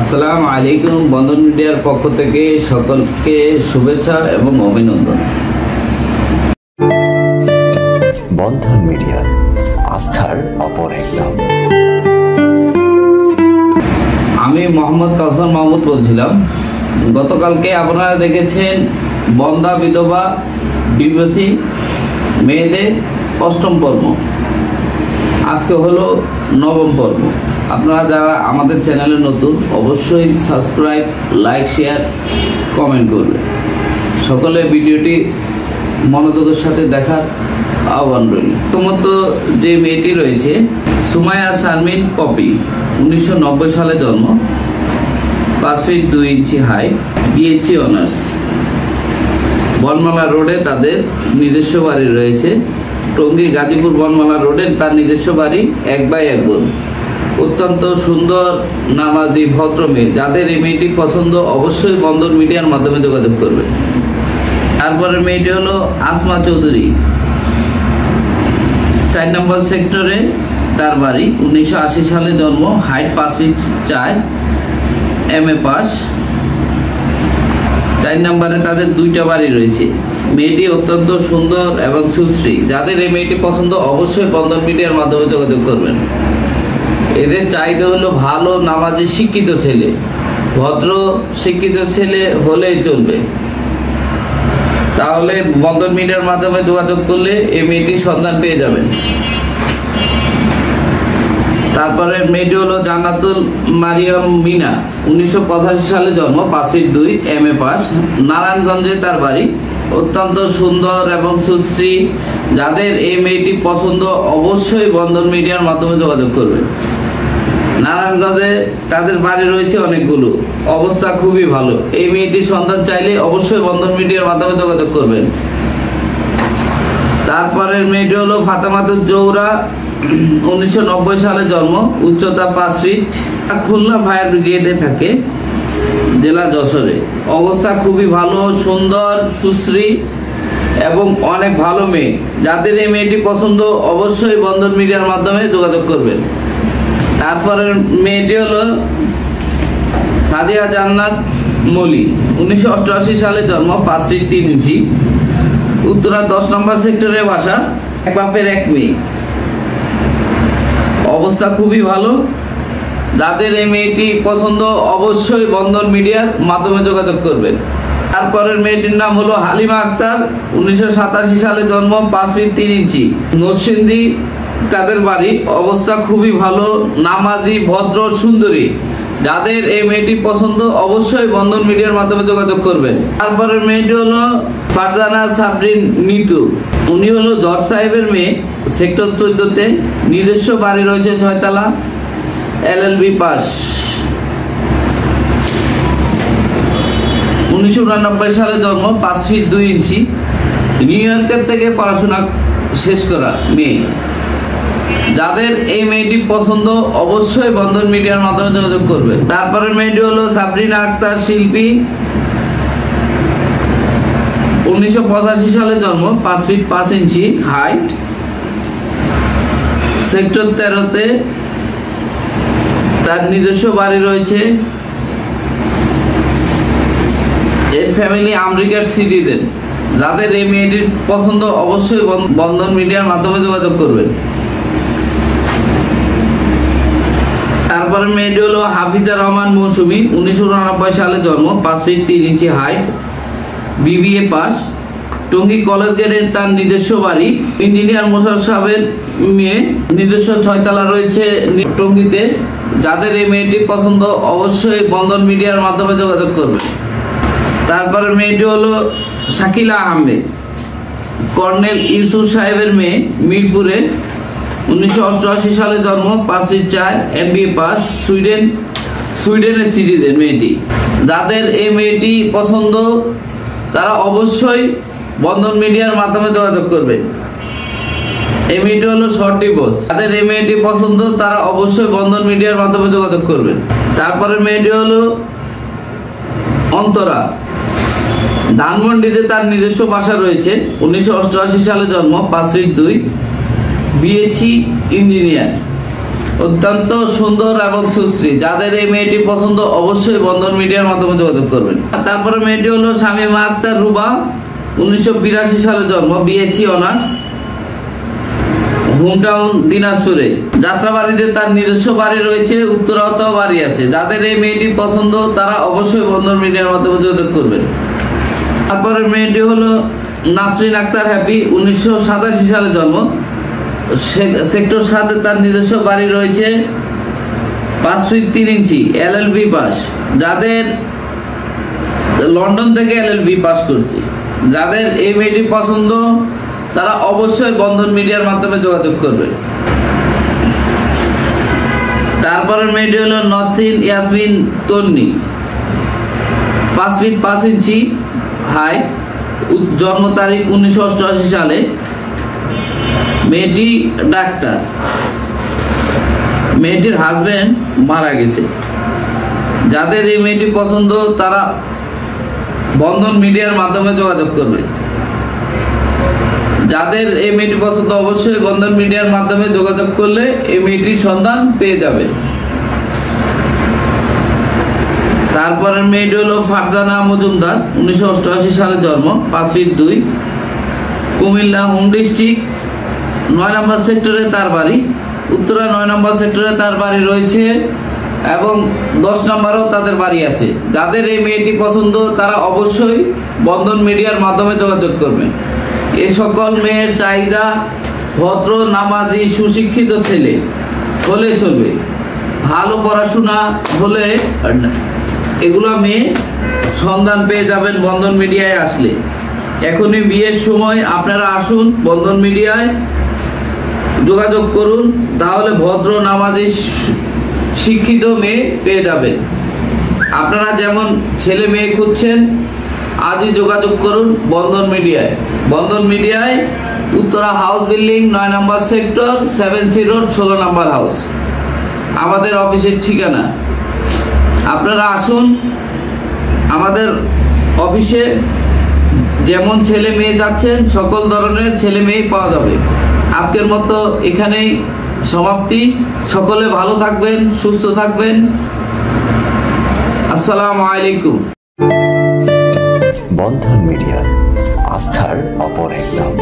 আসসালামু আলাইকুম। বন্ধন মিডিয়ার পক্ষ থেকে সকলকে শুভেচ্ছা এবং অভিনন্দন। বন্ধন মিডিয়া, আস্থার অপর এক নাম। আমি মোহাম্মদ কাউসার মাহমুদ বলছিলাম। গতকালকে আপনারা দেখেছেন বন্ধা বিধবা ডিভোর্সি মেয়েদের ৮ম পর্ব, আজকে হলো ৯ম পর্ব। আপনারা যারা আমাদের চ্যানেলে নতুন অবশ্যই সাবস্ক্রাইব, লাইক, শেয়ার, কমেন্ট করবেন। সকলে ভিডিওটি মনোযোগের সাথে দেখার আহ্বান রইল। প্রথমত যে মেয়েটি রয়েছে সুমাইয়া শারমিন পপি, 1990 সালে জন্ম, 5 ফিট 2 ইঞ্চি হাইট, বিএসসি অনার্স। বনমালা রোডে তাদের নিজস্ব বাড়ি রয়েছে। টঙ্গী গাজীপুর বনমালা রোডে তার নিজস্ব বাড়ি 1/1 বোন। অত্যন্ত সুন্দর, নামাজি, ভদ্র মেয়ে। যাদের এই মেয়েটি পছন্দ অবশ্যই বন্ধন মিডিয়ার মাধ্যমে যোগাযোগ করবে। তারপরে মেয়েটি হলো আসমা চৌধুরী, 4 নম্বর সেক্টরে তার বাড়ি, 1980 সালে জন্ম, হাইট 5 ফিট 4, MA পাস। 4 নম্বরে তাদের 2টা বাড়ি রয়েছে। মেয়েটি অত্যন্ত সুন্দর এবং সুশ্রী। যাদের এই মেয়েটি পছন্দ অবশ্যই বন্ধন মিডিয়ার মাধ্যমে যোগাযোগ করবেন। এদের চাহিদা হলো ভালো, নামাজি, শিক্ষিত ছেলে। ভদ্র শিক্ষিত ছেলে হলেই চলবে। তাহলে বন্ধন মিডিয়ার মাধ্যমে যোগাযোগ করলে এই মেয়েটির সন্ধান পেয়ে যাবেন। তারপরে মেয়েটি হলো জান্নাতুল মারিয়াম মিনা, 1985 সালে জন্ম, 5 ফিট 2, MA পাস, নারায়ণগঞ্জে তার বাড়ি। অত্যন্ত সুন্দর এবং সুশ্রী। যাদের এই মেয়েটি পছন্দ অবশ্যই বন্ধন মিডিয়ার মাধ্যমে যোগাযোগ করবেন। নারায়ণগঞ্জে তাদের বাড়ি রয়েছে অনেকগুলো, অবস্থা খুবই ভালো। এই মেয়েটির সন্ধান চাইলে অবশ্যই বন্ধন মিডিয়ার মাধ্যমে যোগাযোগ করবেন। তারপরে মেয়েটি হলো ফাতেমাতুল জোহরা, 1990 সালে জন্ম, উচ্চতা 5 ফিট, খুলনা ফায়ার ব্রিগেডে থাকে, জেলা যশোরে। অবস্থা খুবই ভালো, সুন্দর, সুশ্রী এবং অনেক ভালো মেয়ে। যাদের এই মেয়েটি পছন্দ অবশ্যই বন্ধন মিডিয়ার মাধ্যমে যোগাযোগ করবেন। তারপরে মেয়েটি হলো সাদিয়া জান্নাত মলি, 1988 সালে জন্ম, 5 ফিট 3 ইঞ্চি, উত্তরা 10 নম্বর সেক্টরে বাসা, এক বাপের এক মেয়ে। অবস্থা খুবই ভালো। যাদের এই মেয়েটি পছন্দ অবশ্যই বন্ধন মিডিয়ার মাধ্যমে যোগাযোগ করবেন। তারপরের মেয়েটির নাম হলো হালিমা আক্তার, 1987 সালে জন্ম, 5 ফিট 3 ইঞ্চি, নরসিংদী তাদের বাড়ি। অবস্থা খুবই ভালো, নামাজি, ভদ্র, সুন্দরী। যাদের এই মেয়েটি পছন্দ অবশ্যই বন্ধন মিডিয়ার মাধ্যমে যোগাযোগ করবেন। তারপরের মেয়েটি হলো ফারজানা সাবরিন মিতু, উনি হলো জজ সাহেবের মেয়ে, সেক্টর 14-তে, নিজস্ব বাড়ি রয়েছে 6 তলা, LLB পাস। 1989 সালে জন্ম, 5 ফিট 2 ইঞ্চি, নিউ ইয়র্কের থেকে পড়াশোনা শেষ করা মেয়ে। যাদের এই মেয়েটি পছন্দ অবশ্যই বন্ধন মিডিয়ার মাধ্যমে যোগাযোগ করবে। তারপরে মেয়েটি হলো সাবরিনা আক্তার শিল্পী, 1985 সালে জন্ম, 5 ফিট 5 ইঞ্চি হাইট, সেক্টর 13-তে তার নিজস্ব বাড়ি রয়েছে। এর ফ্যামিলি আমেরিকার সিটিজেন। যাদের এই মেয়েটির পছন্দ অবশ্যই বন্ধন মিডিয়ার মাধ্যমে যোগাযোগ করবেন। তারপরে মেয়েটি হলো হাফিজা রহমান মৌসুমী, 1989 সালে জন্ম, 5 ফিট 3 ইঞ্চি হাইট, BBA পাস, টঙ্গী কলেজ গেটে তার নিজস্ব বাড়ি। ইঞ্জিনিয়ার মোশাররফ সাহেবের মেয়ে, নিজস্ব 6 তলা রয়েছে টঙ্গীতে। যাদের এই মেয়েটি পছন্দ অবশ্যই বন্ধন মিডিয়ার মাধ্যমে যোগাযোগ করবে। তারপরে মেয়েটি হলো শাকিলা আহমেদ, কর্নেল ইউসুফ সাহেবের মেয়ে, মিরপুরে, 1988 সালে জন্ম, 5 ফিট 4, MBA পাস, সুইডেনের সিটিজেন মেয়েটি। যাদের এই মেয়েটি পছন্দ তারা অবশ্যই বন্ধন মিডিয়ার মাধ্যমে যোগাযোগ করবে। এই মেয়েটি হলো শর্ট ডিভোর্স। যাদের এই মেয়েটি পছন্দ তারা অবশ্যই বন্ধন মিডিয়ার মাধ্যমে যোগাযোগ করবেন। তারপরে মেয়েটি হলো অন্তরা, ধানমন্ডিতে তার নিজস্ব বাসা রয়েছে, 1988 সালে জন্ম, 5 ফিট 2, BHE ইঞ্জিনিয়ার। অত্যন্ত সুন্দর এবং সুশ্রী। যাদের এই মেয়েটি পছন্দ অবশ্যই বন্ধন মিডিয়ার মাধ্যমে যোগাযোগ করবেন। তারপরে মেয়েটি হলো শামীমা আক্তার রুবা, 1982 সালে জন্ম, বিএসসি অনার্স, হোমটাউন দিনাজপুরে। যাত্রাবাড়িতে তার নিজস্ব বাড়ি রয়েছে, উত্তরাতেও বাড়ি আছে। যাদের এই মেয়েটি পছন্দ তারা অবশ্যই বন্ধন মিডিয়ার মাধ্যমে যোগাযোগ করবেন। তারপরে মেয়েটি হলো নাসরিন আক্তার হ্যাপি, 1987 সালে জন্ম, সেক্টর 7 তার নিজস্ব বাড়ি রয়েছে, 5 ফিট 3 ইঞ্চি, এলএলবি পাস। যাদের লন্ডন থেকে এলএলবি পাস করছে, যাদের এই মেয়েটি পছন্দ তারা অবশ্যই বন্ধন মিডিয়ার মাধ্যমে যোগাযোগ করবে। তারপরে মেয়েটি হলো নসরিন ইয়াসমিন তন্নি, 5 ফিট 5 ইঞ্চি হাই, জন্ম তারিখ 1988 সালে, মেয়েটি ডাক্তার। মেয়েটির হাজবেন্ড মারা গেছে। যাদের এই মেয়েটি পছন্দ তারা বন্ধন মিডিয়ার মাধ্যমে যোগাযোগ করবে। যাদের এই মেয়েটি পছন্দ অবশ্যই বন্ধন মিডিয়ার মাধ্যমে যোগাযোগ করলে এই মেয়েটির সন্ধান পেয়ে যাবে। তারপরে মেয়েটি হলো ফারজানা মজুমদার, 1988 সালে জন্ম, 5 ফিট 2, কুমিল্লা হোম ডিস্ট্রিক্ট, 9 নম্বর সেক্টরে তার বাড়ি, উত্তরা 9 নম্বর সেক্টরে তার বাড়ি রয়েছে এবং 10 নম্বরেও তাদের বাড়ি আছে। যাদের এই মেয়েটি পছন্দ তারা অবশ্যই বন্ধন মিডিয়ার মাধ্যমে যোগাযোগ করবেন। এই সকল মেয়ের চাহিদা ভদ্র, নামাজি, সুশিক্ষিত ছেলে হলে চলবে। ভালো পড়াশোনা হলে এগুলো মেয়ে সন্ধান পেয়ে যাবেন বন্ধন মিডিয়ায় আসলে। এখনই বিয়ের সময় আপনারা আসুন, বন্ধন মিডিয়ায় যোগাযোগ করুন, তাহলে ভদ্র, নামাজি, শিক্ষিত মেয়ে পেয়ে যাবেন। আপনারা যেমন ছেলে মেয়ে খুঁজছেন আজই যোগাযোগ করুন বন্ধন মিডিয়ায়। বন্ধন মিডিয়ায় উত্তরা হাউস বিল্ডিং, 9 নম্বর সেক্টর, 7C রোড, 16 নম্বর হাউস আমাদের অফিসের ঠিকানা। আপনারা আসুন আমাদের অফিসে, যেমন ছেলে মেয়ে যাচ্ছেন সকল ধরনের ছেলে মেয়ে পাওয়া যাবে। আজকের মতো এখানেই সমাপ্তি। সকলে ভালো থাকবেন, সুস্থ থাকবেন। আসসালামু আলাইকুম। বন্ধন মিডিয়া, আস্থার অপর এক নাম।